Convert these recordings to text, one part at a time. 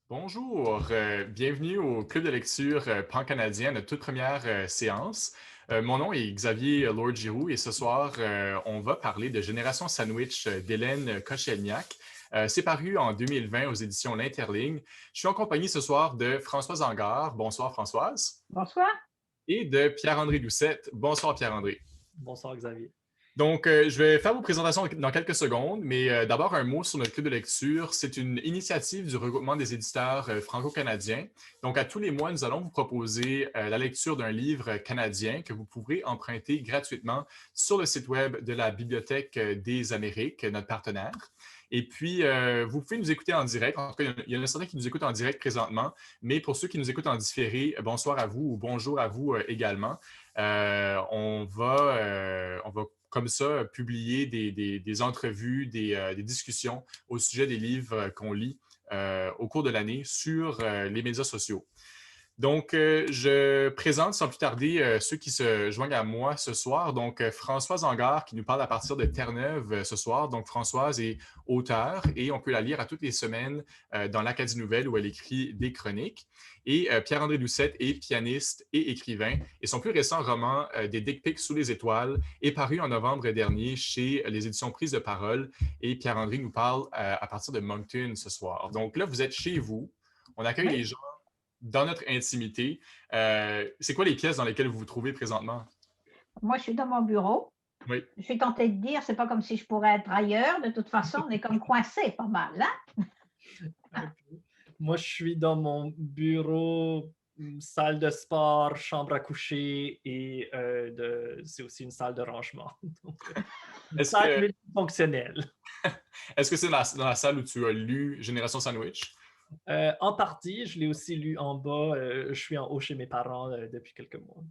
Bonjour, bienvenue au Club de lecture pan-canadien, notre toute première séance. Mon nom est Xavier Lord-Giroux et ce soir, on va parler de Génération Sandwich d'Hélène Kochelniak. C'est paru en 2020 aux éditions L'Interligne. Je suis en compagnie ce soir de Françoise Angard. Bonsoir Françoise. Bonsoir. Et de Pierre-André Doucette. Bonsoir Pierre-André. Bonsoir Xavier. Donc, je vais faire vos présentations dans quelques secondes, mais d'abord un mot sur notre club de lecture. C'est une initiative du regroupement des éditeurs franco-canadiens. Donc, à tous les mois, nous allons vous proposer la lecture d'un livre canadien que vous pourrez emprunter gratuitement sur le site web de la Bibliothèque des Amériques, notre partenaire. Et puis, vous pouvez nous écouter en direct. En tout cas, il y en a certains qui nous écoutent en direct présentement, mais pour ceux qui nous écoutent en différé, bonsoir à vous ou bonjour à vous également. On va comme ça publier des entrevues, des discussions au sujet des livres qu'on lit au cours de l'année sur les médias sociaux. Donc, je présente sans plus tarder ceux qui se joignent à moi ce soir. Donc, Françoise Angard qui nous parle à partir de Terre-Neuve ce soir. Donc, Françoise est auteure et on peut la lire à toutes les semaines dans l'Acadie Nouvelle où elle écrit des chroniques. Et Pierre-André Doucette est pianiste et écrivain. Et son plus récent roman, Des dick pics sous les étoiles, est paru en novembre dernier chez les éditions Prise de Parole. Et Pierre-André nous parle à partir de Moncton ce soir. Donc là, vous êtes chez vous. On accueille les Oui. gens dans notre intimité. C'est quoi les pièces dans lesquelles vous vous trouvez présentement? Moi, je suis dans mon bureau. Oui. Je suis tentée de dire, c'est pas comme si je pourrais être ailleurs. De toute façon, on est comme coincé pas mal, hein? Moi, je suis dans mon bureau, salle de sport, chambre à coucher et c'est aussi une salle de rangement. Donc, une Est-ce salle que multifonctionnelle. est-ce que c'est dans la salle où tu as lu Génération Sandwich? En partie, je l'ai aussi lu en bas. Je suis en haut chez mes parents depuis quelques mois.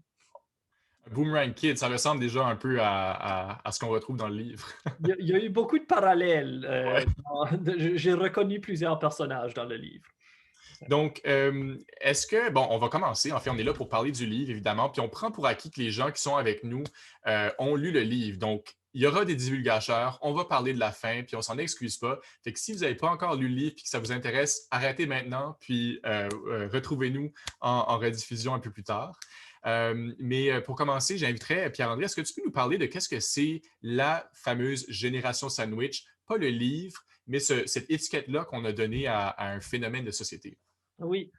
Boomerang Kid, ça ressemble déjà un peu à ce qu'on retrouve dans le livre. Il y a eu beaucoup de parallèles. Ouais. J'ai reconnu plusieurs personnages dans le livre. Donc, est-ce que, bon, on va commencer. En fait, on est là pour parler du livre, évidemment, puis on prend pour acquis que les gens qui sont avec nous ont lu le livre. Donc, il y aura des divulgateurs, on va parler de la fin, puis on s'en excuse pas. Fait que si vous n'avez pas encore lu le livre et que ça vous intéresse, arrêtez maintenant, puis retrouvez-nous en rediffusion un peu plus tard. Mais pour commencer, j'inviterais Pierre-André, est-ce que tu peux nous parler de qu'est-ce que c'est la fameuse génération sandwich, pas le livre, mais cette étiquette-là qu'on a donnée à un phénomène de société? Oui,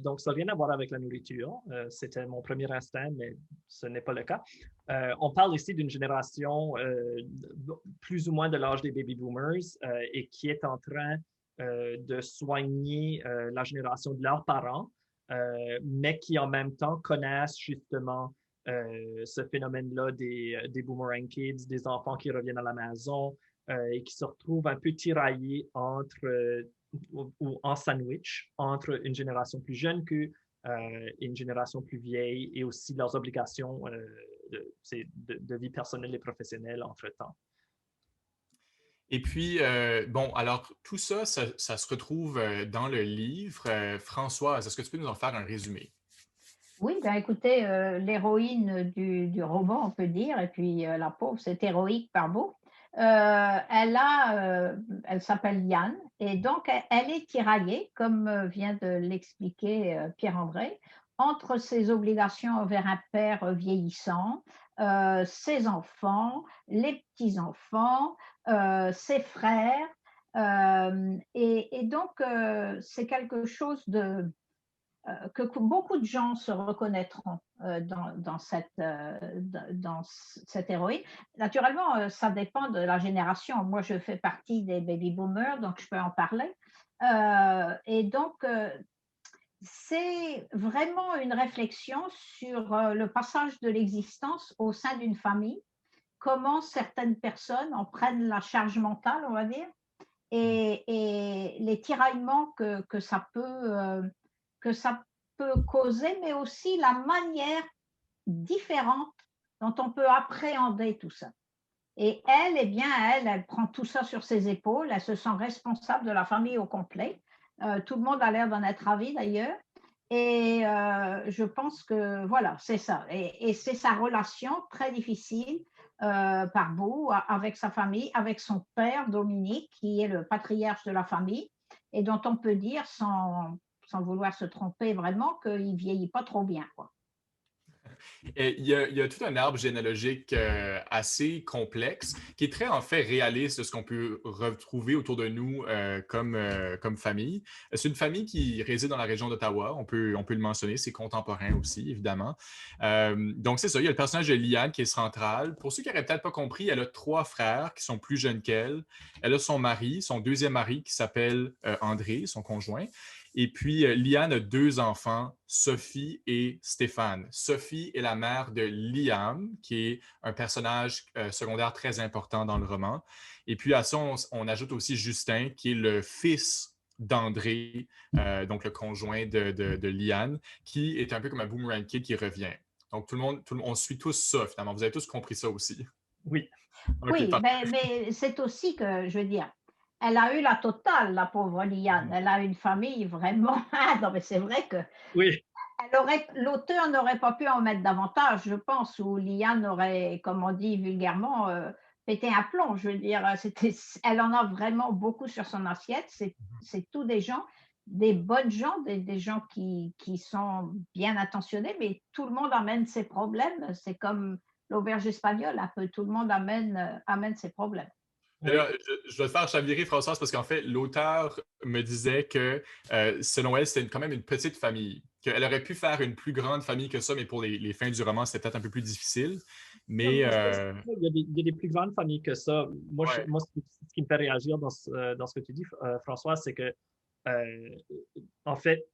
donc ça n'a rien à voir avec la nourriture. C'était mon premier instinct, mais ce n'est pas le cas. On parle ici d'une génération plus ou moins de l'âge des baby boomers et qui est en train de soigner la génération de leurs parents, mais qui en même temps connaissent justement ce phénomène-là des boomerang kids, des enfants qui reviennent à la maison et qui se retrouvent un peu tiraillés entre ou en sandwich entre une génération plus jeune qu'eux et une génération plus vieille et aussi leurs obligations de vie personnelle et professionnelle entre-temps. Et puis, bon, alors tout ça, ça se retrouve dans le livre. Françoise, est-ce que tu peux nous en faire un résumé? Oui, ben écoutez, l'héroïne du roman, on peut dire, et puis la pauvre, c'est héroïque par bout. Elle s'appelle Yann, et donc elle est tiraillée, comme vient de l'expliquer Pierre-André, entre ses obligations envers un père vieillissant, ses enfants, les petits-enfants, ses frères. Et donc, c'est quelque chose que beaucoup de gens se reconnaîtront dans cette héroïne. Naturellement, ça dépend de la génération. Moi, je fais partie des baby boomers, donc je peux en parler. Et donc, c'est vraiment une réflexion sur le passage de l'existence au sein d'une famille, comment certaines personnes en prennent la charge mentale, on va dire, et les tiraillements que ça peut causer, mais aussi la manière différente dont on peut appréhender tout ça. Et elle, eh bien, elle prend tout ça sur ses épaules, elle se sent responsable de la famille au complet. Tout le monde a l'air d'en être ravi d'ailleurs. Et je pense que voilà, c'est ça. Et c'est sa relation très difficile par bout avec sa famille, avec son père Dominique, qui est le patriarche de la famille, et dont on peut dire, sans vouloir se tromper vraiment, qu'il ne vieillit pas trop bien, quoi. Et il y a tout un arbre généalogique assez complexe qui est très en fait réaliste de ce qu'on peut retrouver autour de nous comme famille. C'est une famille qui réside dans la région d'Ottawa, on peut le mentionner, c'est contemporain aussi, évidemment. Donc c'est ça, il y a le personnage de Liane qui est central. Pour ceux qui n'auraient peut-être pas compris, elle a trois frères qui sont plus jeunes qu'elle. Elle a son mari, son deuxième mari qui s'appelle André, son conjoint. Et puis, Liane a deux enfants, Sophie et Stéphane. Sophie est la mère de Liam, qui est un personnage secondaire très important dans le roman. Et puis, à ça, on ajoute aussi Justin, qui est le fils d'André, donc le conjoint de Liane, qui est un peu comme un boomerang kid qui revient. Donc, on suit tous ça, finalement. Vous avez tous compris ça aussi. Oui, OK, Oui, parfait. mais c'est aussi que, je veux dire, elle a eu la totale, la pauvre Liane. Elle a une famille vraiment. Ah, non, mais c'est vrai que oui, l'auteur n'aurait pas pu en mettre davantage, je pense, ou Liane aurait, comme on dit vulgairement, pété un plomb. Je veux dire, elle en a vraiment beaucoup sur son assiette. C'est tous des gens, des bonnes gens, des gens qui sont bien intentionnés, mais tout le monde amène ses problèmes. C'est comme l'auberge espagnole, un peu tout le monde amène ses problèmes. Et oui. là, je vais te faire chavirer, Françoise, parce qu'en fait, l'auteur me disait que, selon elle, c'était quand même une petite famille. Qu'elle aurait pu faire une plus grande famille que ça, mais pour les fins du roman, c'était peut-être un peu plus difficile. Non, Mais, il y a des plus grandes familles que ça. ouais. Moi, ce qui me fait réagir dans ce que tu dis, François, c'est que, euh, en fait,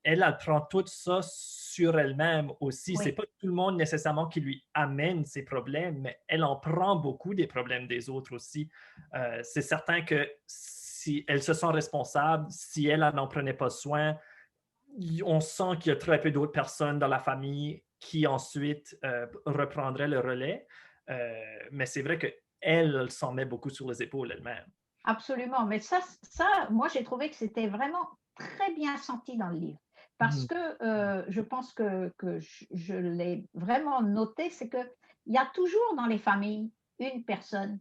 elle prend tout ça sur elle-même aussi. C'est Oui, pas tout le monde nécessairement qui lui amène ses problèmes, mais elle en prend beaucoup des problèmes des autres aussi. C'est certain que si elle se sent responsable, si elle n'en prenait pas soin, on sent qu'il y a très peu d'autres personnes dans la famille qui ensuite reprendraient le relais. Mais c'est vrai qu'elle s'en met beaucoup sur les épaules elle-même. absolument. Mais moi, j'ai trouvé que c'était vraiment très bien senti dans le livre. Parce Mhm. que je pense que je l'ai vraiment noté, c'est qu'il y a toujours dans les familles une personne.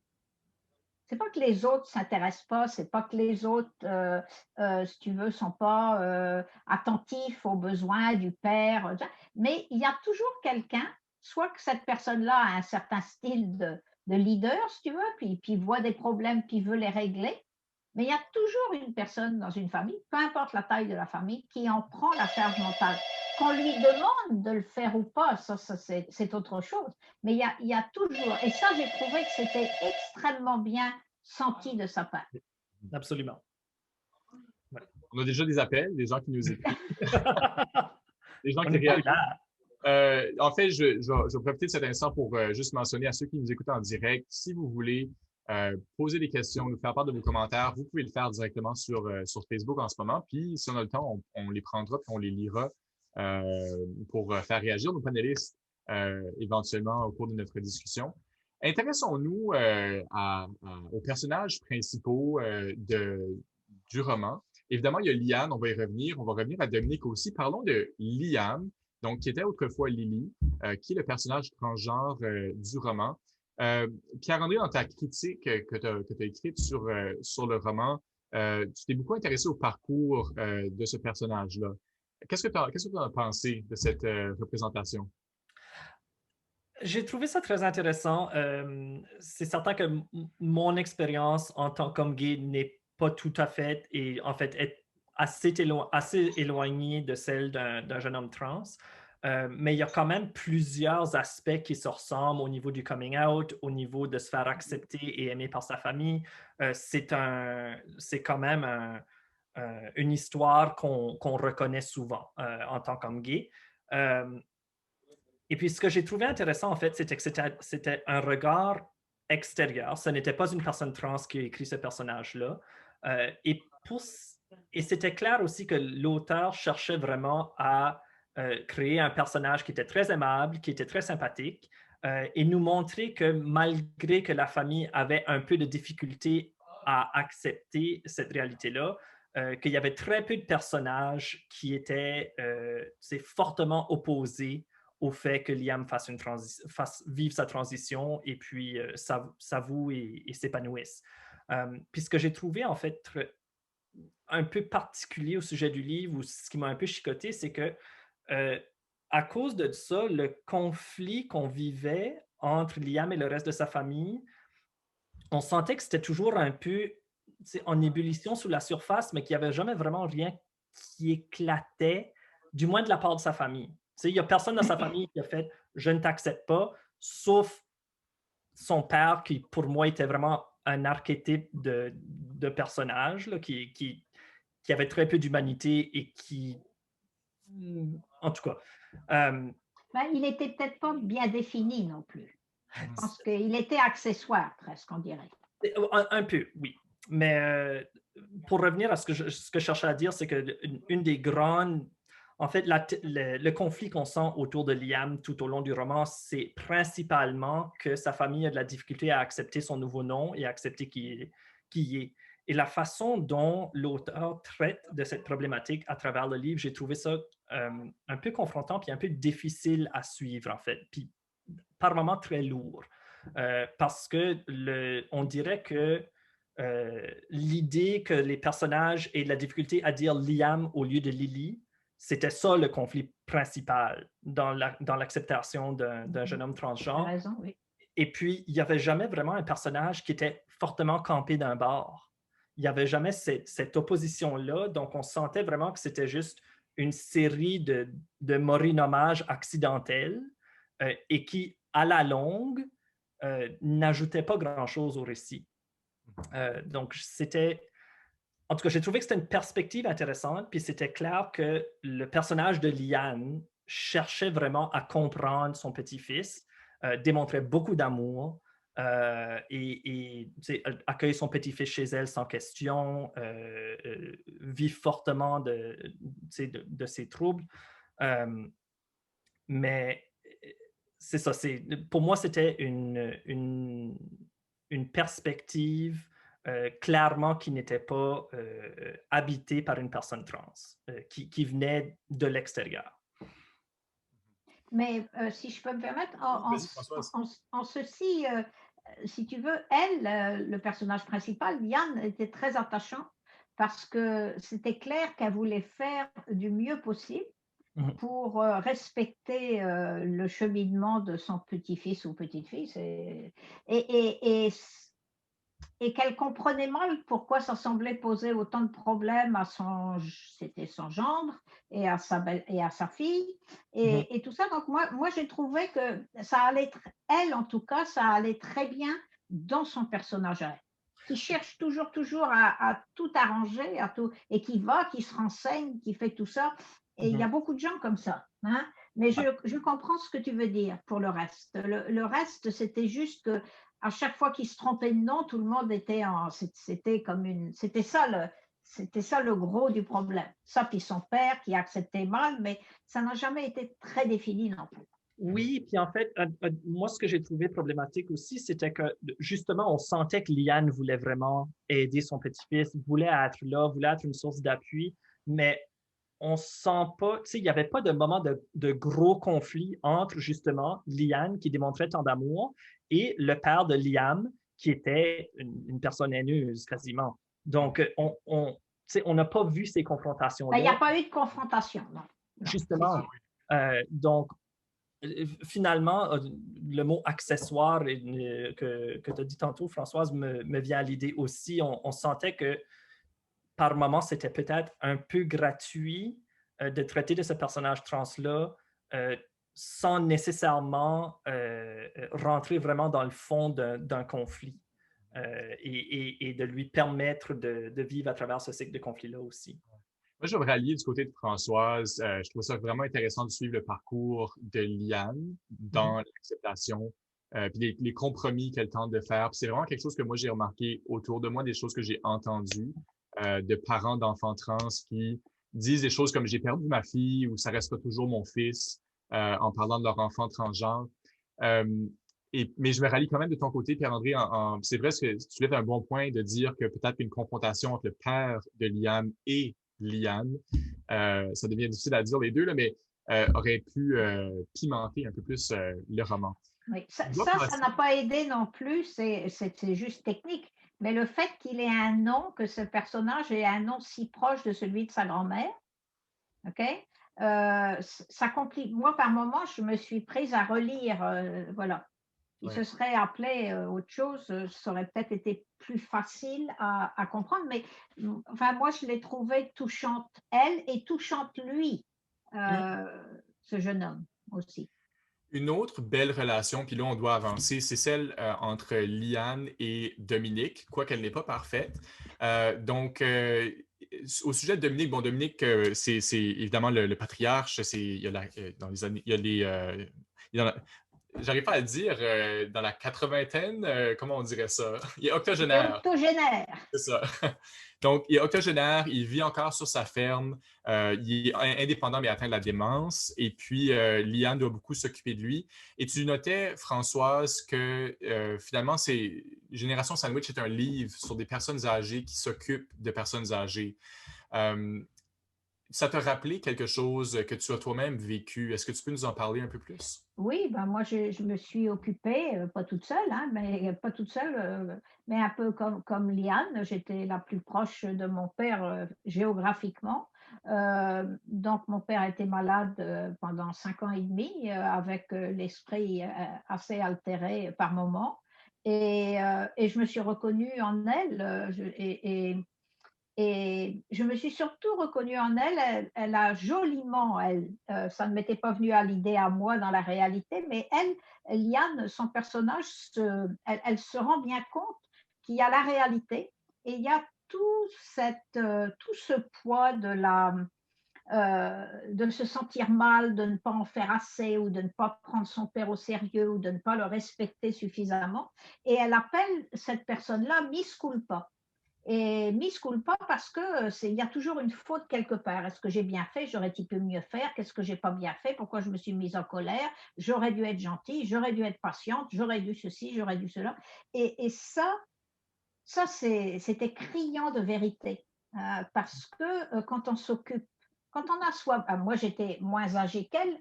C'est pas que les autres s'intéressent pas, c'est pas que les autres, si tu veux, sont pas attentifs aux besoins du père, mais il y a toujours quelqu'un, soit que cette personne-là a un certain style de leader, si tu veux, puis voit des problèmes, puis veut les régler, mais il y a toujours une personne dans une famille, peu importe la taille de la famille, qui en prend la charge mentale. Qu'on lui demande de le faire ou pas, ça c'est autre chose. Mais il y a toujours, et ça j'ai trouvé que c'était extrêmement bien senti de sa part. Absolument. Ouais. On a déjà des appels, des gens qui nous écrivent, des gens On qui n'est pas réagissent. là. En fait, je vais profiter de cet instant pour juste mentionner à ceux qui nous écoutent en direct, si vous voulez poser des questions, nous faire part de vos commentaires, vous pouvez le faire directement sur Facebook en ce moment. Puis, si on a le temps, on les prendra puis on les lira pour faire réagir nos panélistes éventuellement au cours de notre discussion. Intéressons-nous aux personnages principaux du roman. Évidemment, il y a Liane, on va y revenir. On va revenir à Dominique aussi. Parlons de Liam, donc qui était autrefois Lily, qui est le personnage transgenre du roman. Pierre-André, dans ta critique que tu as écrite sur le roman, tu t'es beaucoup intéressé au parcours de ce personnage-là. Qu'est-ce que tu as pensé de cette représentation? J'ai trouvé ça très intéressant. C'est certain que mon expérience en tant qu'homme gay n'est pas tout à fait, et en fait est assez éloignée de celle d'un jeune homme trans. Mais il y a quand même plusieurs aspects qui se ressemblent au niveau du coming out, au niveau de se faire accepter et aimer par sa famille. C'est quand même une histoire qu'on reconnaît souvent en tant qu'homme gay. Et puis, ce que j'ai trouvé intéressant, en fait, c'était que c'était un regard extérieur. Ce n'était pas une personne trans qui a écrit ce personnage-là. Euh, et, pour- et c'était clair aussi que l'auteur cherchait vraiment à créer un personnage qui était très aimable, qui était très sympathique, et nous montrer que malgré que la famille avait un peu de difficulté à accepter cette réalité-là, qu'il y avait très peu de personnages qui étaient fortement opposés au fait que Liam fasse vivre sa transition et puis s'avoue et s'épanouisse. Puis ce que j'ai trouvé en fait un peu particulier au sujet du livre, ou ce qui m'a un peu chicoté, c'est que à cause de ça, le conflit qu'on vivait entre Liam et le reste de sa famille, on sentait que c'était toujours un peu en ébullition sous la surface, mais qu'il n'y avait jamais vraiment rien qui éclatait, du moins de la part de sa famille. Il n'y a personne dans sa famille qui a fait « je ne t'accepte pas », sauf son père, qui pour moi était vraiment un archétype de personnage là, qui avait très peu d'humanité et qui, en tout cas, Ben, il n'était peut-être pas bien défini non plus. Je Mhm. pense qu'il était accessoire, presque, on dirait. un peu, oui. Mais pour revenir à ce que je cherchais à dire, c'est qu'une des grandes... En fait, le conflit qu'on sent autour de Liam tout au long du roman, c'est principalement que sa famille a de la difficulté à accepter son nouveau nom et à accepter qui il est. Et la façon dont l'auteur traite de cette problématique à travers le livre, j'ai trouvé ça un peu confrontant puis un peu difficile à suivre, en fait, puis par moments très lourd. Parce que on dirait que l'idée que les personnages aient de la difficulté à dire Liam au lieu de Lily, c'était ça le conflit principal dans l'acceptation d'un jeune homme Tu as transgenre. raison, oui. Et puis, il n'y avait jamais vraiment un personnage qui était fortement campé d'un bord. Il n'y avait jamais cette opposition-là. Donc, on sentait vraiment que c'était juste une série de mots-nommages accidentels et qui, à la longue, n'ajoutaient pas grand-chose au récit. Donc, c'était... En tout cas, j'ai trouvé que c'était une perspective intéressante, puis c'était clair que le personnage de Liane cherchait vraiment à comprendre son petit-fils, démontrait beaucoup d'amour et accueille son petit-fils chez elle sans question, vit fortement de ses troubles. Mais c'est ça, pour moi, c'était une perspective clairement qui n'était pas habitée par une personne trans, qui venait de l'extérieur. Mais si je peux me permettre, Vas-y, Françoise. en ceci, si tu veux, elle, le personnage principal, Liane, était très attachant parce que c'était clair qu'elle voulait faire du mieux possible Mhm. pour respecter le cheminement de son petit-fils ou petite-fille. Et qu'elle comprenait mal pourquoi ça semblait poser autant de problèmes à c'était son gendre et à sa fille Mhm. et tout ça. Donc moi j'ai trouvé que ça allait, elle en tout cas, ça allait très bien dans son personnage, qui cherche toujours à tout arranger, et qui se renseigne, qui fait tout ça. Et il y a beaucoup de gens comme ça, hein. Mais je comprends ce que tu veux dire pour le reste. Le reste, c'était juste que à chaque fois qu'il se trompait de nom, tout le monde était c'était ça le gros du problème. Ça, puis son père qui acceptait mal, mais ça n'a jamais été très défini non plus. Oui, puis en fait, moi, ce que j'ai trouvé problématique aussi, c'était que justement, on sentait que Liane voulait vraiment aider son petit-fils, voulait être là, voulait être une source d'appui, mais on sent pas, tu sais, il n'y avait pas de moment de gros conflit entre justement Liane qui démontrait tant d'amour et le père de Liam qui était une personne haineuse quasiment. Donc, on n'a pas vu ces Il n'y confrontations-là. a pas eu de confrontation, non. Justement, donc, finalement, le mot accessoire que tu as dit tantôt, Françoise, me vient à l'idée aussi. On sentait que par moments, c'était peut-être un peu gratuit de traiter de ce personnage trans-là sans nécessairement rentrer vraiment dans le fond d'un conflit et de lui permettre de vivre à travers ce cycle de conflit-là aussi. Moi, je vais me rallier du côté de Françoise. Je trouve ça vraiment intéressant de suivre le parcours de Liane dans l'acceptation, puis les compromis qu'elle tente de faire. Puis c'est vraiment quelque chose que moi, j'ai remarqué autour de moi, des choses que j'ai entendues de parents d'enfants trans qui disent des choses comme « j'ai perdu ma fille » ou « ça restera toujours mon fils » en parlant de leur enfant transgenre. Euh, mais je me rallie quand même de ton côté, Pierre-André. C'est vrai que tu lèves un bon point de dire que peut-être une confrontation entre le père de Liam et Liane, ça devient difficile à dire les deux, là, mais aurait pu pimenter un peu plus le roman. Oui, ça n'a pas aidé non plus, c'est juste technique. Mais le fait qu'il ait un nom, que ce personnage ait un nom si proche de celui de sa grand-mère, OK? Ça complique. Moi, par moment, je me suis prise à relire, voilà. Il Ouais. se serait appelé autre chose, ça aurait peut-être été plus facile à comprendre, mais enfin, moi, je l'ai trouvée touchante, elle, et touchante lui, ce jeune homme aussi. Une autre belle relation, puis là on doit avancer, c'est celle entre Liane et Dominique, quoiqu'elle n'est pas parfaite. Au sujet de Dominique, bon, Dominique, c'est évidemment le patriarche, il y a dans les années, il y a les, il y en a- j'arrive pas à le dire, dans la quatre-vingtaine, comment on dirait ça? Il est Il est octogénaire. octogénaire. C'est ça. Donc, il est octogénaire, il vit encore sur sa ferme, il est indépendant mais atteint de la démence. Et puis, Liane doit beaucoup s'occuper de lui. Et tu notais, Françoise, que finalement, Génération Sandwich est un livre sur des personnes âgées qui s'occupent de personnes âgées. Euh, Ça t'a rappelé quelque chose que tu as toi-même vécu. Est-ce que tu peux nous en parler un peu plus? Oui, ben moi, je me suis occupée, pas toute seule, hein, mais pas toute seule, mais un peu comme Liane. J'étais la plus proche de mon père géographiquement. Donc, mon père était malade pendant 5 ans et demi, avec l'esprit assez altéré par moments. Et je me suis reconnue en elle. Et je me suis surtout reconnue en elle. Elle a joliment, ça ne m'était pas venu à l'idée à moi dans la réalité, mais elle, Liane, son personnage, elle se rend bien compte qu'il y a la réalité et il y a tout ce poids de se sentir mal, de ne pas en faire assez ou de ne pas prendre son père au sérieux ou de ne pas le respecter suffisamment. Et elle appelle cette personne-là Miss Culpa. Et Miss Culpa parce que il y a toujours une faute quelque part. Est-ce que j'ai bien fait? J'aurais-il pu mieux faire? Qu'est-ce que j'ai pas bien fait? Pourquoi je me suis mise en colère? J'aurais dû être gentille, j'aurais dû être patiente, j'aurais dû ceci, j'aurais dû cela. Et ça c'était criant de vérité. Parce que quand on s'occupe, quand on a soi, moi j'étais moins âgée qu'elle,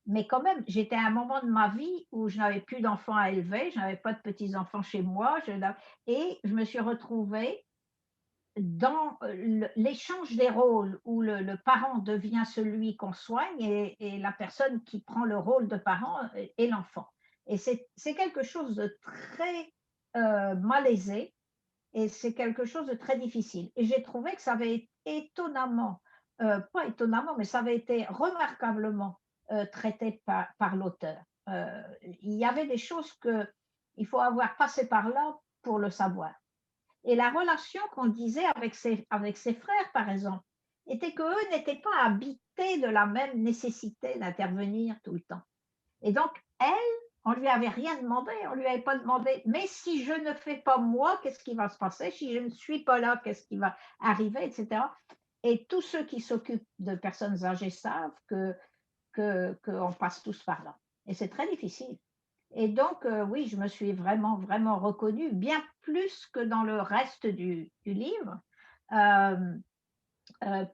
mais quand même, j'étais à un moment de ma vie où je n'avais plus d'enfants à élever, je n'avais pas de petits-enfants chez moi, et je me suis retrouvée dans l'échange des rôles où le parent devient celui qu'on soigne et la personne qui prend le rôle de parent est l'enfant. Et c'est quelque chose de très malaisé et c'est quelque chose de très difficile. Et j'ai trouvé que ça avait été étonnamment, pas étonnamment, mais ça avait été remarquablement traité par l'auteur. Il y avait des choses qu'il faut avoir passé par là pour le savoir. Et la relation qu'on disait avec ses frères, par exemple, était qu'eux n'étaient pas habités de la même nécessité d'intervenir tout le temps. Et donc, elle, on ne lui avait rien demandé, on ne lui avait pas demandé, mais si je ne fais pas moi, qu'est-ce qui va se passer? Si je ne suis pas là, qu'est-ce qui va arriver, etc. Et tous ceux qui s'occupent de personnes âgées savent qu'on passe tous par là. Et c'est très difficile. Et donc, oui, je me suis vraiment, vraiment reconnue, bien plus que dans le reste du livre, euh, euh,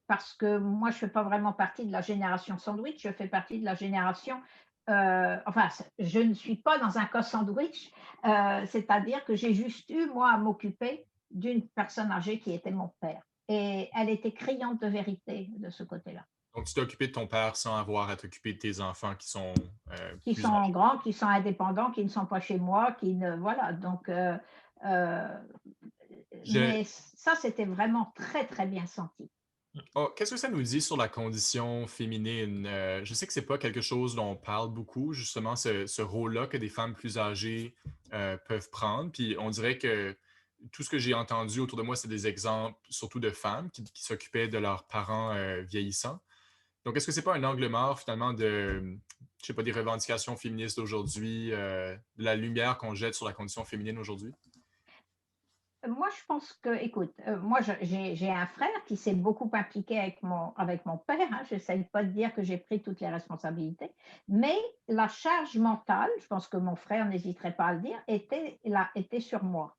parce que moi, je ne fais pas vraiment partie de la génération sandwich, je fais partie de la génération, enfin, je ne suis pas dans un cas sandwich, c'est-à-dire que j'ai juste eu, moi, à m'occuper d'une personne âgée qui était mon père. Et elle était criante de vérité de ce côté-là. Donc, tu t'es occupé de ton père sans avoir à t'occuper de tes enfants qui sont Qui plus sont âgés. grands, qui sont indépendants, qui ne sont pas chez moi, qui ne, voilà. Donc, euh, Je, mais ça, c'était vraiment très, très bien senti. Oh, qu'est-ce que ça nous dit sur la condition féminine? Je sais que c'est pas quelque chose dont on parle beaucoup, justement, ce rôle-là que des femmes plus âgées peuvent prendre. Puis on dirait que tout ce que j'ai entendu autour de moi, c'est des exemples surtout de femmes qui s'occupaient de leurs parents vieillissants. Donc, est-ce que c'est pas un angle mort finalement je sais pas, des revendications féministes d'aujourd'hui, de la lumière qu'on jette sur la condition féminine aujourd'hui? Moi, je pense que, écoute, moi, j'ai un frère qui s'est beaucoup impliqué avec mon père. Hein, je n'essaye pas de dire que j'ai pris toutes les responsabilités, mais la charge mentale, je pense que mon frère n'hésiterait pas à le dire, était sur moi.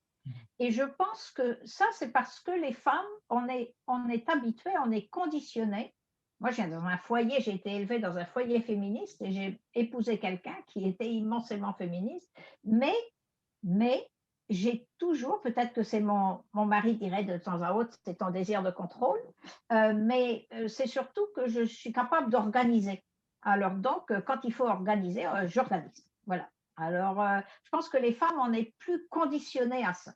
Et je pense que ça, c'est parce que les femmes, on est habitué, on est conditionné. Moi, j'ai été élevée dans un foyer féministe et j'ai épousé quelqu'un qui était immensément féministe, mais j'ai toujours, peut-être que c'est mon mari dirait de temps à autre, c'est ton désir de contrôle, mais c'est surtout que je suis capable d'organiser. Alors donc, quand il faut organiser, j'organise. Voilà. Alors, je pense que les femmes, on est plus conditionnées à ça.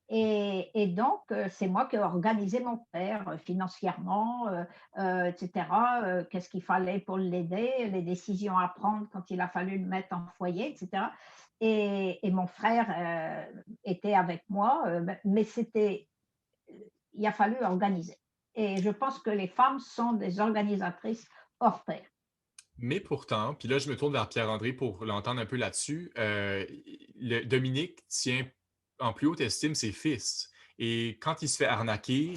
Et donc, c'est moi qui ai organisé mon père financièrement, etc. Qu'est-ce qu'il fallait pour l'aider, les décisions à prendre quand il a fallu le mettre en foyer, etc. Et mon frère était avec moi, mais il a fallu organiser. Et je pense que les femmes sont des organisatrices hors pair. Mais pourtant, puis là, je me tourne vers Pierre-André pour l'entendre un peu là-dessus. Dominique tient en plus haute estime ses fils. Et quand il se fait arnaquer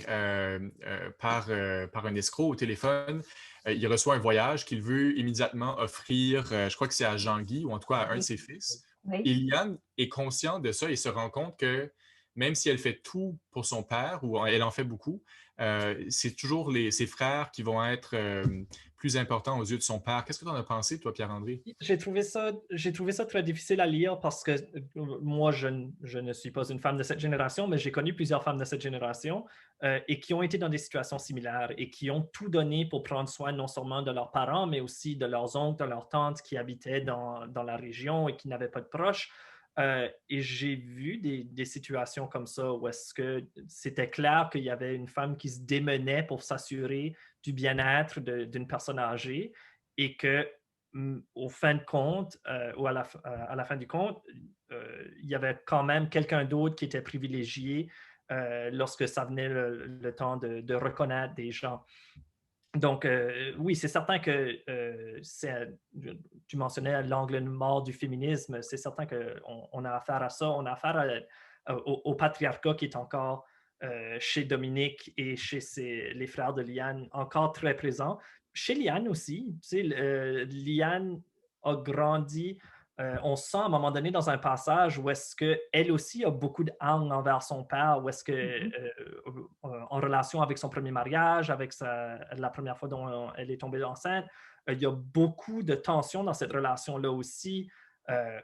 par un escroc au téléphone, il reçoit un voyage qu'il veut immédiatement offrir, je crois que c'est à Jean-Guy, ou en tout cas à un de Oui, ses fils. oui. Et Liane est consciente de ça et se rend compte que même si elle fait tout pour son père, ou elle en fait beaucoup, c'est toujours ses frères qui vont être plus important aux yeux de son père. Qu'est-ce que tu en as pensé, toi, Pierre-André? J'ai trouvé ça très difficile à lire parce que moi, je ne suis pas une femme de cette génération, mais j'ai connu plusieurs femmes de cette génération et qui ont été dans des situations similaires et qui ont tout donné pour prendre soin non seulement de leurs parents, mais aussi de leurs oncles, de leurs tantes qui habitaient dans la région et qui n'avaient pas de proches. Et j'ai vu des situations comme ça où est-ce que c'était clair qu'il y avait une femme qui se démenait pour s'assurer du bien-être d'une personne âgée et que au fin de compte, ou à la fin du compte, il y avait quand même quelqu'un d'autre qui était privilégié lorsque ça venait le temps de reconnaître des gens. Donc, oui, c'est certain que tu mentionnais l'angle mort du féminisme. C'est certain qu'on a affaire à ça. On a affaire au patriarcat qui est encore chez Dominique et chez les frères de Liane encore très présent. Chez Liane aussi, tu sais, Liane a grandi. On sent à un moment donné dans un passage où est-ce qu'elle aussi a beaucoup de haine envers son père, où est-ce que, Mhm. en relation avec son premier mariage, avec la première fois dont elle est tombée enceinte, il y a beaucoup de tensions dans cette relation-là aussi. Euh,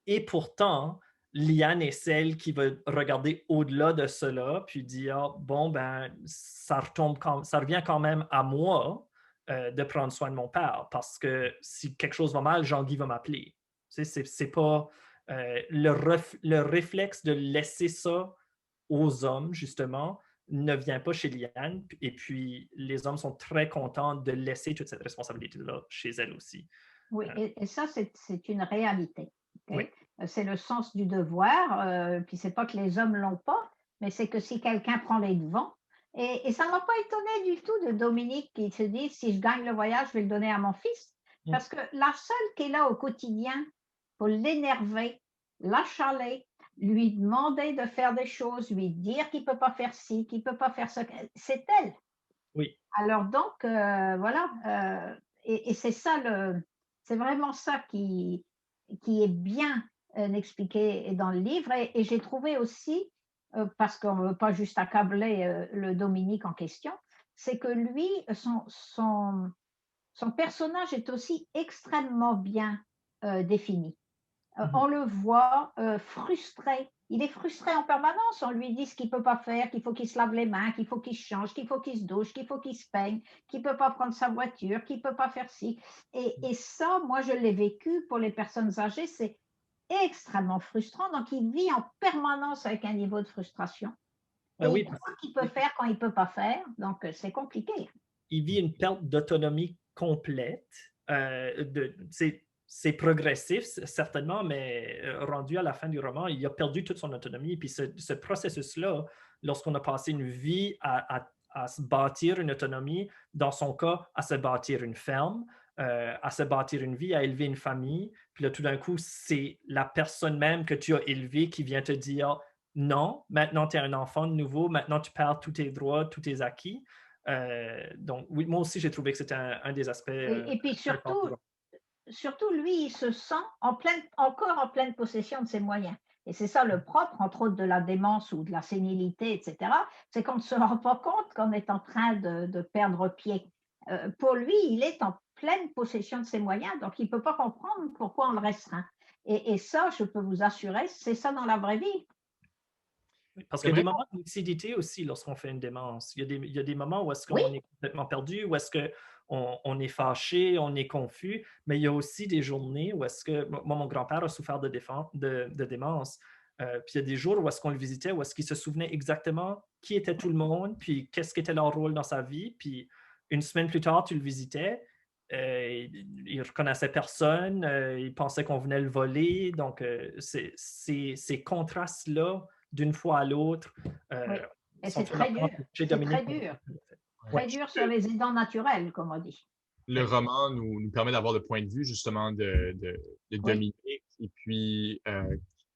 et pourtant, Liane est celle qui va regarder au-delà de cela, puis dire, bon, ben, ça revient quand même à moi de prendre soin de mon père, parce que si quelque chose va mal, Jean-Guy va m'appeler. C'est pas le réflexe de laisser ça aux hommes, justement, ne vient pas chez Liane. Et puis, les hommes sont très contents de laisser toute cette responsabilité-là chez elle aussi. Oui, et ça, c'est une réalité. Oui, OK? C'est le sens du devoir. Puis c'est pas que les hommes l'ont pas, mais c'est que si quelqu'un prend les devants, et ça ne m'a pas étonné du tout de Dominique qui se dit si je gagne le voyage, je vais le donner à mon fils. mm, Parce que la seule qui est là au quotidien pour l'énerver, l'achaler, lui demander de faire des choses, lui dire qu'il ne peut pas faire ci, qu'il ne peut pas faire ça, c'est elle. oui. Alors donc, voilà, et c'est ça c'est vraiment ça qui est bien expliqué dans le livre. Et j'ai trouvé aussi, parce qu'on ne veut pas juste accabler le Dominique en question, c'est que lui, son personnage est aussi extrêmement bien défini. Mhm. On le voit frustré. Il est frustré en permanence. On lui dit ce qu'il ne peut pas faire, qu'il faut qu'il se lave les mains, qu'il faut qu'il se change, qu'il faut qu'il se douche, qu'il faut qu'il se peigne, qu'il ne peut pas prendre sa voiture, qu'il ne peut pas faire ci. Et ça, moi, je l'ai vécu pour les personnes âgées. C'est extrêmement frustrant. Donc, il vit en permanence avec un niveau de frustration. Et il Oui, croit qu'il peut faire quand il ne peut pas faire. Donc, c'est compliqué. il vit une perte d'autonomie complète. C'est progressif, certainement, mais rendu à la fin du roman, il a perdu toute son autonomie. Puis ce processus-là, lorsqu'on a passé une vie à se bâtir une autonomie, dans son cas, à se bâtir une ferme, à se bâtir une vie, à élever une famille, puis là, tout d'un coup, c'est la personne même que tu as élevée qui vient te dire non, maintenant tu es un enfant de nouveau, maintenant tu perds tous tes droits, tous tes acquis. Donc, oui, moi aussi, j'ai trouvé que c'était un des aspects Et puis très forts du roman. surtout, lui, il se sent encore en pleine possession de ses moyens. Et c'est ça le propre, entre autres, de la démence ou de la sénilité, etc. C'est qu'on ne se rend pas compte qu'on est en train de perdre pied. Pour lui, il est en pleine possession de ses moyens, donc il ne peut pas comprendre pourquoi on le restreint. Et ça, je peux vous assurer, c'est ça dans la vraie vie. Parce C'est qu'il y a vrai des moments de lucidité aussi lorsqu'on fait une démence. Il y a des moments où est-ce Oui, qu'on est complètement perdu, où est-ce qu'on est fâché, on est confus, mais il y a aussi des journées où est-ce que... Moi, mon grand-père a souffert de démence. Puis il y a des jours où est-ce qu'on le visitait, où est-ce qu'il se souvenait exactement qui était tout le monde, puis qu'est-ce qu'était leur rôle dans sa vie. Puis une semaine plus tard, tu le visitais, il reconnaissait personne, il pensait qu'on venait le voler. Donc, ces contrastes-là d'une fois à l'autre, oui. Et sont c'est très très marquants dur. chez C'est Dominique. très dur. Ouais. Très dur sur les aidants naturels, comme on dit. le Oui. roman nous permet d'avoir le point de vue justement de Oui, Dominique. Et puis,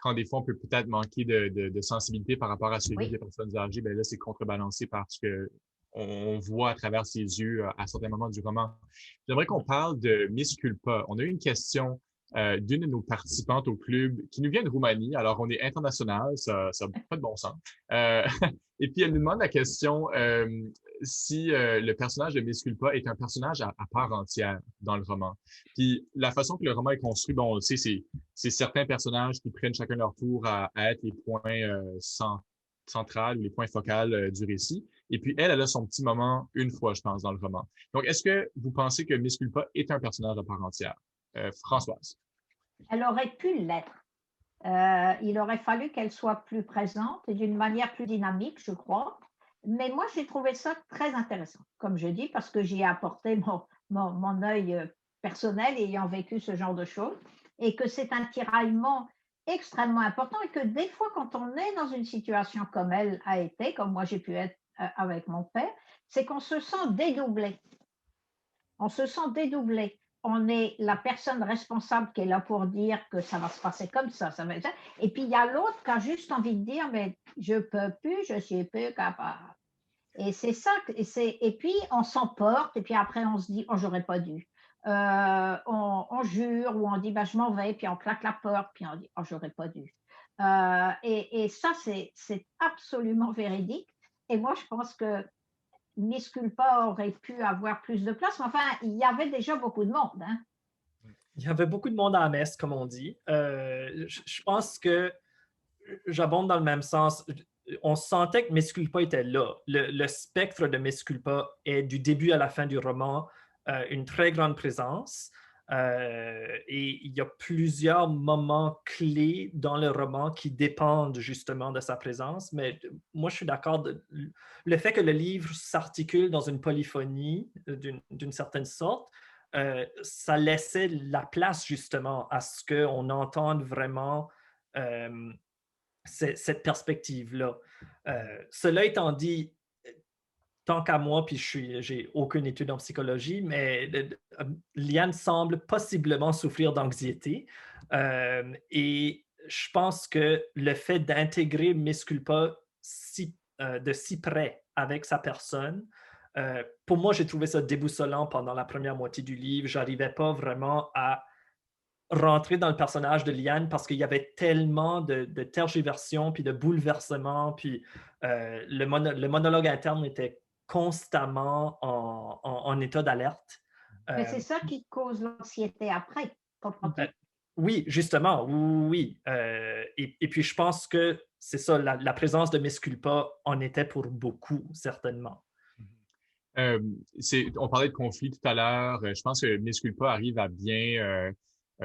quand des fois on peut peut-être manquer de sensibilité par rapport à celui oui. des personnes âgées, ben là, c'est contrebalancé parce que on voit à travers ses yeux à certains moments du roman. J'aimerais qu'on parle de Miss Culpa. On a eu une question d'une de nos participantes au club qui nous vient de Roumanie. Alors, on est international, ça n'a pas de bon sens. Euh, et puis, elle nous demande la question si le personnage de Miss Culpa est un personnage à part entière dans le roman. Puis, la façon que le roman est construit, bon, on le sait, c'est certains personnages qui prennent chacun leur tour à être les points centrales ou les points focaux du récit. Et puis, elle a son petit moment une fois, je pense, dans le roman. Donc, est-ce que vous pensez que Miss Culpa est un personnage à part entière? Françoise. Elle aurait pu l'être. Il aurait fallu qu'elle soit plus présente et d'une manière plus dynamique, je crois. Mais moi, j'ai trouvé ça très intéressant, comme je dis, parce que j'y ai apporté mon œil personnel ayant vécu ce genre de choses et que c'est un tiraillement extrêmement important et que des fois, quand on est dans une situation comme elle a été, comme moi j'ai pu être avec mon père, c'est qu'on se sent dédoublé. On se sent dédoublé. On est la personne responsable qui est là pour dire que ça va se passer comme ça va être ça. Et puis il y a l'autre qui a juste envie de dire, mais je peux plus, je suis plus capable. Et c'est ça, et puis on s'emporte, et puis après on se dit, oh, j'aurais pas dû. On jure, ou on dit, bah, je m'en vais, puis on claque la porte, puis on dit, oh, j'aurais pas dû. Et ça, c'est absolument véridique. Et moi, je pense que Miss Culpa aurait pu avoir plus de place, mais enfin, il y avait déjà beaucoup de monde. Hein. Il y avait beaucoup de monde à la messe, comme on dit. Je pense que j'abonde dans le même sens. On sentait que Miss Culpa était là. Le spectre de Miss Culpa est du début à la fin du roman une très grande présence. Et il y a plusieurs moments clés dans le roman qui dépendent justement de sa présence. Mais moi, je suis d'accord. Le fait que le livre s'articule dans une polyphonie d'une certaine sorte, ça laissait la place justement à ce qu'on entende vraiment cette perspective-là. Cela étant dit, tant qu'à moi, puis j'ai aucune étude en psychologie, mais Liane semble possiblement souffrir d'anxiété. Et je pense que le fait d'intégrer Miss Culpa de si près avec sa personne, pour moi, j'ai trouvé ça déboussolant pendant la première moitié du livre. Je n'arrivais pas vraiment à rentrer dans le personnage de Liane parce qu'il y avait tellement de tergiversions, puis de bouleversements, puis le monologue interne était constamment en état d'alerte. Mais Euh, c'est ça qui cause l'anxiété après, comprends-tu? oui, justement, oui. Et puis, je pense que c'est ça, la présence de Miss Culpa en était pour beaucoup, certainement. Euh, on parlait de conflit tout à l'heure. Je pense que Miss Culpa arrive à bien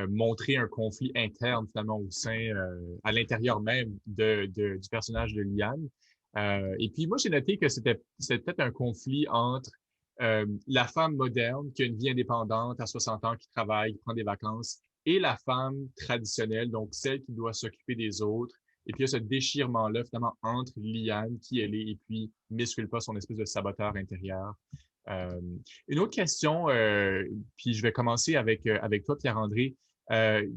montrer un conflit interne finalement au sein, à l'intérieur même du personnage de Liane. Et puis moi, j'ai noté que c'était peut-être un conflit entre la femme moderne qui a une vie indépendante à 60 ans, qui travaille, qui prend des vacances, et la femme traditionnelle, donc celle qui doit s'occuper des autres. Et puis il y a ce déchirement-là finalement entre Liane, qui elle est, et puis Miss Culpa, son espèce de saboteur intérieur. Euh, une autre question, puis je vais commencer avec toi, Pierre-André,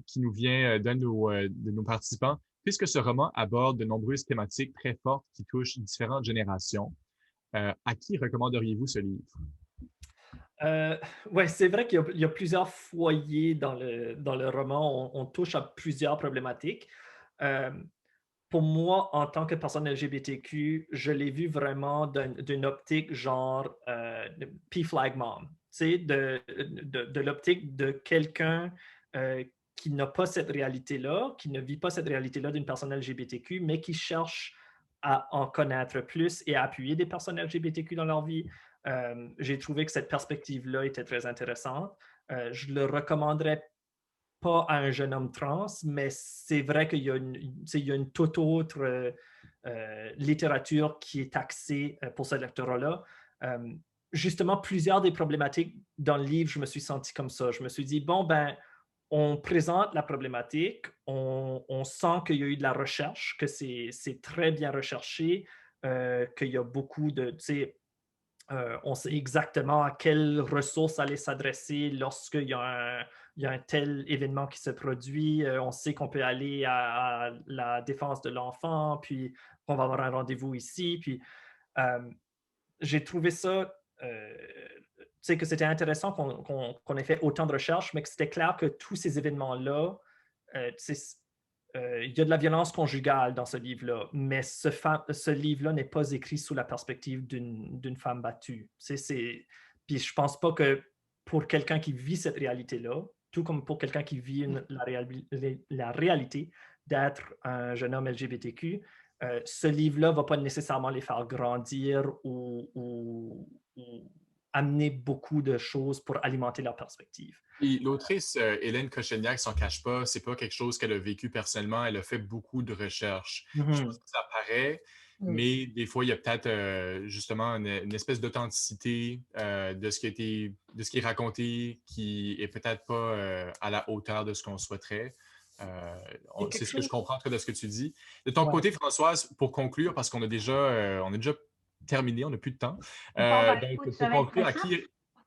qui nous vient de nos participants. Puisque ce roman aborde de nombreuses thématiques très fortes qui touchent différentes générations, à qui recommanderiez-vous ce livre? Oui, c'est vrai qu'il y a plusieurs foyers dans le roman. On touche à plusieurs problématiques. Euh, pour moi, en tant que personne LGBTQ, je l'ai vu vraiment d'une optique genre P-Flag Mom, tu sais, de l'optique de quelqu'un qui n'a pas cette réalité-là, qui ne vit pas cette réalité-là d'une personne LGBTQ, mais qui cherche à en connaître plus et à appuyer des personnes LGBTQ dans leur vie. J'ai trouvé que cette perspective-là était très intéressante. Je le recommanderais pas à un jeune homme trans, mais c'est vrai qu'il y a une toute autre littérature qui est axée pour ce lectorat-là. Justement, plusieurs des problématiques dans le livre, je me suis senti comme ça. Je me suis dit, bon, ben, on présente la problématique, on sent qu'il y a eu de la recherche, que c'est très bien recherché, qu'il y a beaucoup de, on sait exactement à quelles ressources aller s'adresser lorsqu'il y a un tel événement qui se produit. On sait qu'on peut aller à la défense de l'enfant, puis on va avoir un rendez-vous ici. Puis j'ai trouvé ça, que c'était intéressant qu'on ait fait autant de recherches, mais que c'était clair que tous ces événements-là, il y a de la violence conjugale dans ce livre-là, mais ce livre-là n'est pas écrit sous la perspective d'une femme battue. Puis je pense pas que pour quelqu'un qui vit cette réalité-là, tout comme pour quelqu'un qui vit la réalité d'être un jeune homme LGBTQ, ce livre-là ne va pas nécessairement les faire grandir ou amener beaucoup de choses pour alimenter leur perspective. Et l'autrice Hélène Cocheniak s'en cache pas, c'est pas quelque chose qu'elle a vécu personnellement, elle a fait beaucoup de recherches. Je pense que ça paraît, mais des fois, il y a peut-être justement une espèce d'authenticité de ce qui est raconté qui est peut-être pas à la hauteur de ce qu'on souhaiterait. C'est ce que je comprends de ce que tu dis. De ton côté, Françoise, pour conclure, parce qu'on a déjà terminé, on n'a plus de temps. Écoute, pour conclure,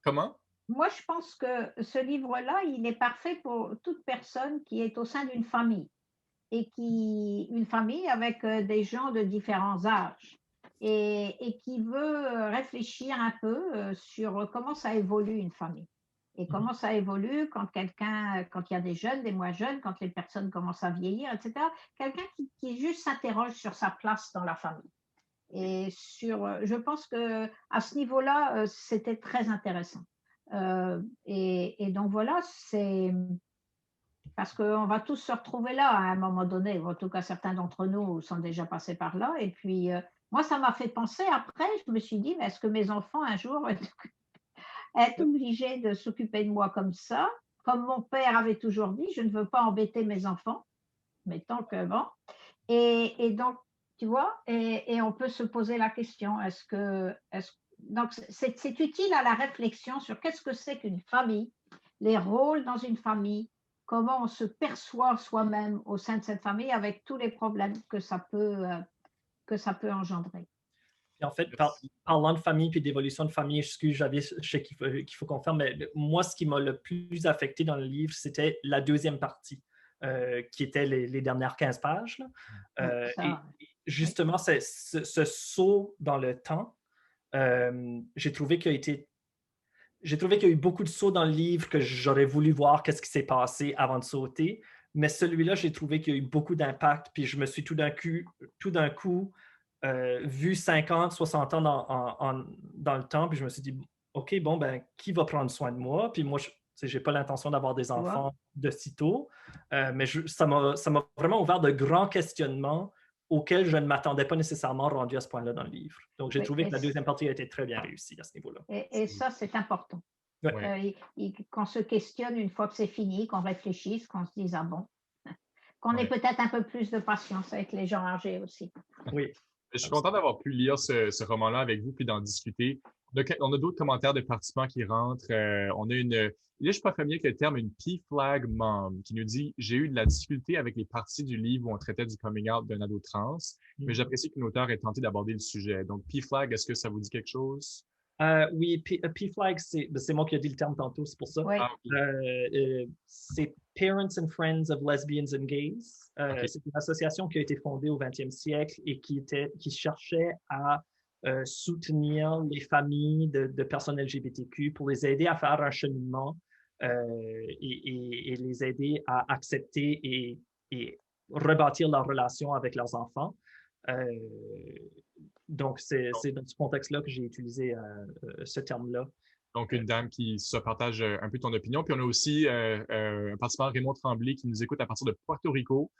comment? Moi, je pense que ce livre-là, il est parfait pour toute personne qui est au sein d'une famille et une famille avec des gens de différents âges et qui veut réfléchir un peu sur comment ça évolue une famille et comment ça évolue quand il y a des jeunes, des moins jeunes, quand les personnes commencent à vieillir, etc. Quelqu'un qui juste s'interroge sur sa place dans la famille. Et je pense que à ce niveau-là, c'était très intéressant. Et donc voilà, c'est parce qu'on va tous se retrouver là à un moment donné. En tout cas, certains d'entre nous sont déjà passés par là. Et puis, moi, ça m'a fait penser après, je me suis dit, mais est-ce que mes enfants un jour vont être obligés de s'occuper de moi comme ça? Comme mon père avait toujours dit, je ne veux pas embêter mes enfants, mais tant que bon. Et donc, tu vois, et on peut se poser la question, donc c'est utile à la réflexion sur qu'est-ce que c'est qu'une famille, les rôles dans une famille, comment on se perçoit soi-même au sein de cette famille avec tous les problèmes que ça peut engendrer. Et en fait, parlant de famille puis d'évolution de famille, excuse, je sais qu'il faut qu'on ferme, mais moi, ce qui m'a le plus affecté dans le livre, c'était la deuxième partie, qui était les dernières 15 pages. Et justement, ce saut dans le temps, j'ai trouvé qu'il y a eu beaucoup de sauts dans le livre que j'aurais voulu voir qu'est-ce qui s'est passé avant de sauter, mais celui-là, j'ai trouvé qu'il y a eu beaucoup d'impact, puis je me suis tout d'un coup vu 50, 60 ans dans le temps, puis je me suis dit, OK, bon, ben, qui va prendre soin de moi? Puis moi, je n'ai pas l'intention d'avoir des enfants de sitôt, mais ça m'a vraiment ouvert de grands questionnements auxquels je ne m'attendais pas nécessairement rendu à ce point-là dans le livre. Donc, j'ai trouvé que la deuxième partie a été très bien réussie à ce niveau-là. Et ça, c'est important. Qu'on se questionne une fois que c'est fini, qu'on réfléchisse, qu'on se dise, ah bon, qu'on ait peut-être un peu plus de patience avec les gens âgés aussi. Oui. Je suis content d'avoir pu lire ce roman-là avec vous puis d'en discuter. On a d'autres commentaires de participants qui rentrent. On a là, je suis pas familier avec le terme, une P-flag mom, qui nous dit « J'ai eu de la difficulté avec les parties du livre où on traitait du coming out d'un ado trans, mais j'apprécie qu'une auteure ait tenté d'aborder le sujet. » Donc, P-flag, est-ce que ça vous dit quelque chose? Oui, P-flag, c'est moi qui ai dit le terme tantôt, c'est pour ça. Oui. C'est Parents and Friends of Lesbians and Gays. C'est une association qui a été fondée au 20e siècle et qui cherchait à soutenir les familles de personnes LGBTQ pour les aider à faire un cheminement et les aider à accepter et rebâtir leur relation avec leurs enfants. Donc, c'est dans ce contexte-là que j'ai utilisé ce terme-là. Donc, une dame qui se partage un peu ton opinion. Puis, on a aussi un participant, Raymond Tremblay, qui nous écoute à partir de Porto Rico,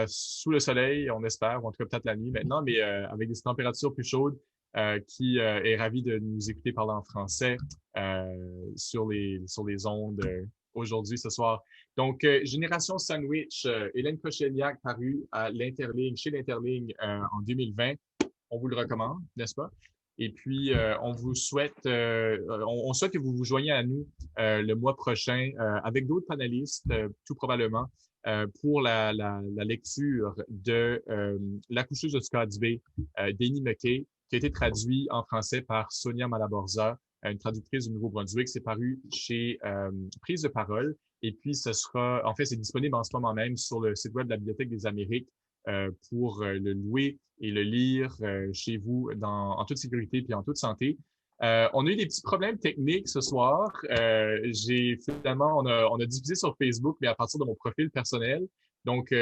sous le soleil, on espère, ou en tout cas peut-être la nuit maintenant, mais avec des températures plus chaudes, qui est ravi de nous écouter parler en français sur les ondes aujourd'hui, ce soir. Donc, Génération Sandwich, Hélène Kocheliak, paru à l'Interligne, chez l'Interligne en 2020. On vous le recommande, n'est-ce pas? Et puis, on vous souhaite, on souhaite que vous vous joigniez à nous le mois prochain avec d'autres panélistes, tout probablement, pour la lecture de L'accoucheuse de Scotts Bay d'Annie McKay, qui a été traduit en français par Sonia Malaborza, une traductrice du Nouveau-Brunswick. C'est paru chez Prise de Parole. Et puis, en fait, c'est disponible en ce moment même sur le site web de la Bibliothèque des Amériques pour le louer et le lire chez vous en toute sécurité puis en toute santé. On a eu des petits problèmes techniques ce soir. Finalement, on a diffusé sur Facebook, mais à partir de mon profil personnel. Donc,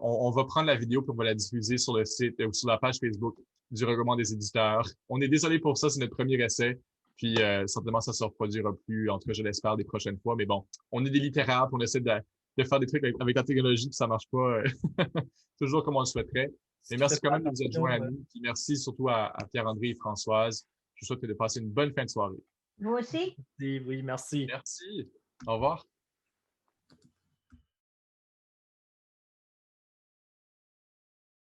on va prendre la vidéo puis on va la diffuser sur le site ou sur la page Facebook du Regroupement des éditeurs. On est désolé pour ça, c'est notre premier essai. Puis, simplement, ça ne se reproduira plus, en tout cas, je l'espère, des prochaines fois. Mais bon, on est des littéraires, puis on essaie de faire des trucs avec la technologie, puis ça marche pas toujours comme on le souhaiterait. Mais merci quand même de vous être joints à nous. Puis merci surtout à Pierre-André et Françoise. Je vous souhaite de passer une bonne fin de soirée. Vous aussi? Oui, merci. Merci. Au revoir.